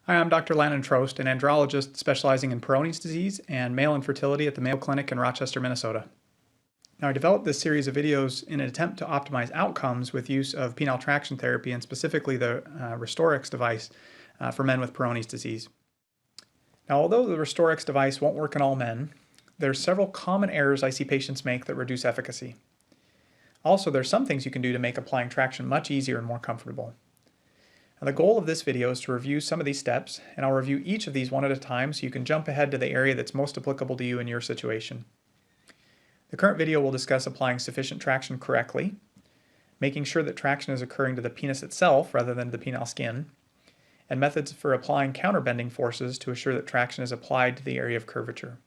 Hi, I'm Dr. Landon Trost, an andrologist specializing in Peyronie's disease and male infertility at the Mayo Clinic in Rochester, Minnesota. Now, I developed this series of videos in an attempt to optimize outcomes with use of penile traction therapy and specifically the Restorex device for men with Peyronie's disease. Now, although the Restorex device won't work in all men, there are several common errors I see patients make that reduce efficacy. Also, there are some things you can do to make applying traction much easier and more comfortable. Now, the goal of this video is to review some of these steps, and I'll review each of these one at a time so you can jump ahead to the area that's most applicable to you in your situation. The current video will discuss applying sufficient traction correctly, making sure that traction is occurring to the penis itself rather than to the penile skin, and methods for applying counterbending forces to assure that traction is applied to the area of curvature.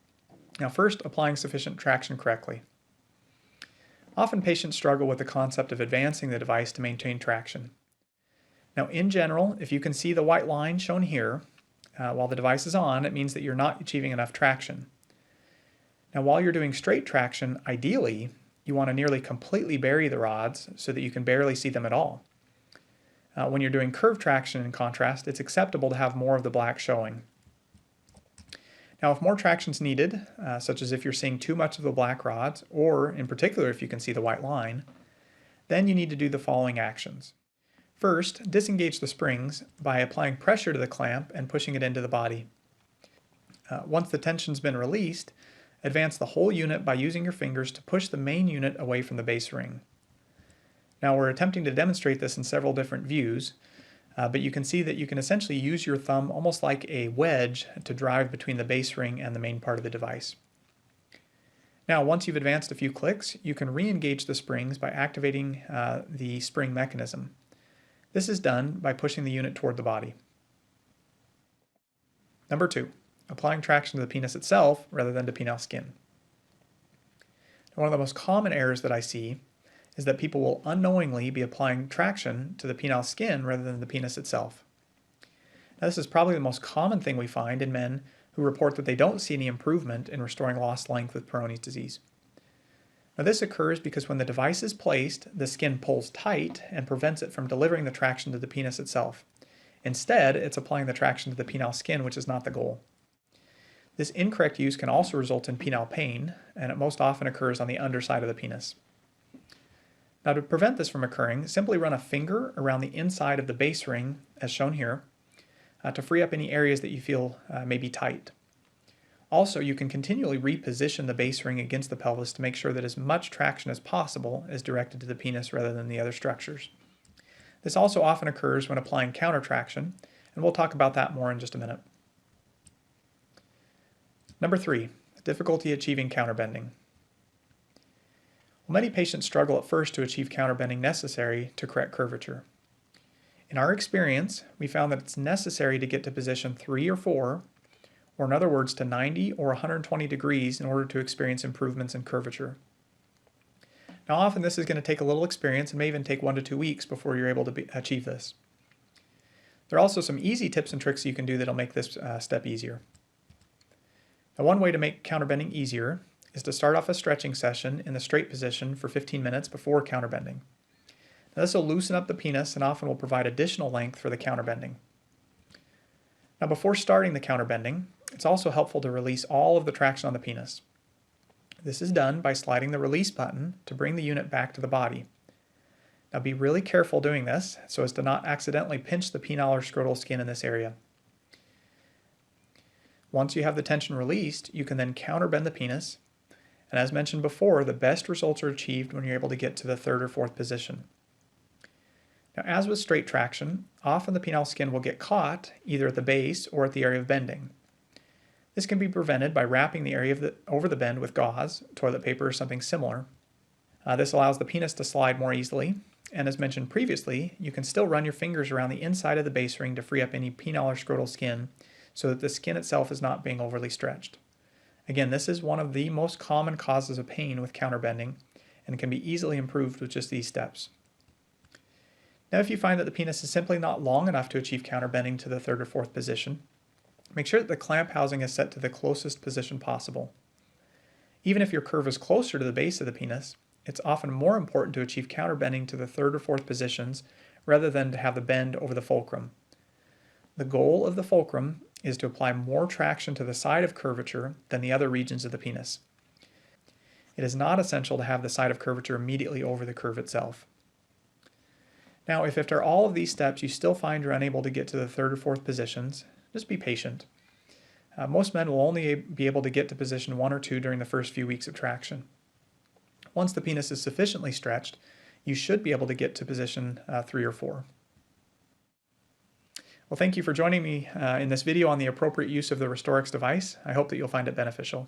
Now first, applying sufficient traction correctly. Often patients struggle with the concept of advancing the device to maintain traction. Now in general, if you can see the white line shown here, while the device is on, it means that you're not achieving enough traction. Now while you're doing straight traction, ideally, you want to nearly completely bury the rods so that you can barely see them at all. When you're doing curved traction, in contrast, it's acceptable to have more of the black showing. Now if more traction is needed, such as if you're seeing too much of the black rods, or in particular if you can see the white line, then you need to do the following actions. First, disengage the springs by applying pressure to the clamp and pushing it into the body. Once the tension's been released, advance the whole unit by using your fingers to push the main unit away from the base ring. Now we're attempting to demonstrate this in several different views, but you can see that you can essentially use your thumb almost like a wedge to drive between the base ring and the main part of the device. Now once you've advanced a few clicks, you can re-engage the springs by activating the spring mechanism. This is done by pushing the unit toward the body. Number 2, applying traction to the penis itself rather than to penile skin. One of the most common errors that I see is that people will unknowingly be applying traction to the penile skin rather than the penis itself. Now, this is probably the most common thing we find in men who report that they don't see any improvement in restoring lost length with Peyronie's disease. Now this occurs because when the device is placed, the skin pulls tight and prevents it from delivering the traction to the penis itself. Instead, it's applying the traction to the penile skin, which is not the goal. This incorrect use can also result in penile pain, and it most often occurs on the underside of the penis. Now to prevent this from occurring, simply run a finger around the inside of the base ring, as shown here, to free up any areas that you feel may be tight. Also, you can continually reposition the base ring against the pelvis to make sure that as much traction as possible is directed to the penis rather than the other structures. This also often occurs when applying counter traction, and we'll talk about that more in just a minute. Number 3, difficulty achieving counterbending. Well, many patients struggle at first to achieve counterbending necessary to correct curvature. In our experience, we found that it's necessary to get to position 3 or 4, or in other words to 90 or 120 degrees in order to experience improvements in curvature. Now often this is going to take a little experience and may even take 1 to 2 weeks before you're able to achieve this. There are also some easy tips and tricks you can do that'll make this step easier. Now one way to make counterbending easier is to start off a stretching session in the straight position for 15 minutes before counterbending. Now this will loosen up the penis and often will provide additional length for the counterbending. Now before starting the counterbending, it's also helpful to release all of the traction on the penis. This is done by sliding the release button to bring the unit back to the body. Now be really careful doing this so as to not accidentally pinch the penile or scrotal skin in this area. Once you have the tension released, you can then counterbend the penis, and as mentioned before, the best results are achieved when you're able to get to the 3rd or 4th position. Now as with straight traction, often the penile skin will get caught either at the base or at the area of bending. This can be prevented by wrapping the area over the bend with gauze, toilet paper, or something similar. This allows the penis to slide more easily, and as mentioned previously, you can still run your fingers around the inside of the base ring to free up any penile or scrotal skin so that the skin itself is not being overly stretched. Again, this is one of the most common causes of pain with counterbending and can be easily improved with just these steps. Now if you find that the penis is simply not long enough to achieve counterbending to the 3rd or 4th position, make sure that the clamp housing is set to the closest position possible. Even if your curve is closer to the base of the penis, it's often more important to achieve counterbending to the 3rd or 4th positions rather than to have the bend over the fulcrum. The goal of the fulcrum is to apply more traction to the side of curvature than the other regions of the penis. It is not essential to have the side of curvature immediately over the curve itself. Now, if after all of these steps you still find you're unable to get to the third or fourth positions, just be patient. Most men will only be able to get to position 1 or 2 during the first few weeks of traction. Once the penis is sufficiently stretched, you should be able to get to position 3 or 4. Well, thank you for joining me in this video on the appropriate use of the Restorex device. I hope that you'll find it beneficial.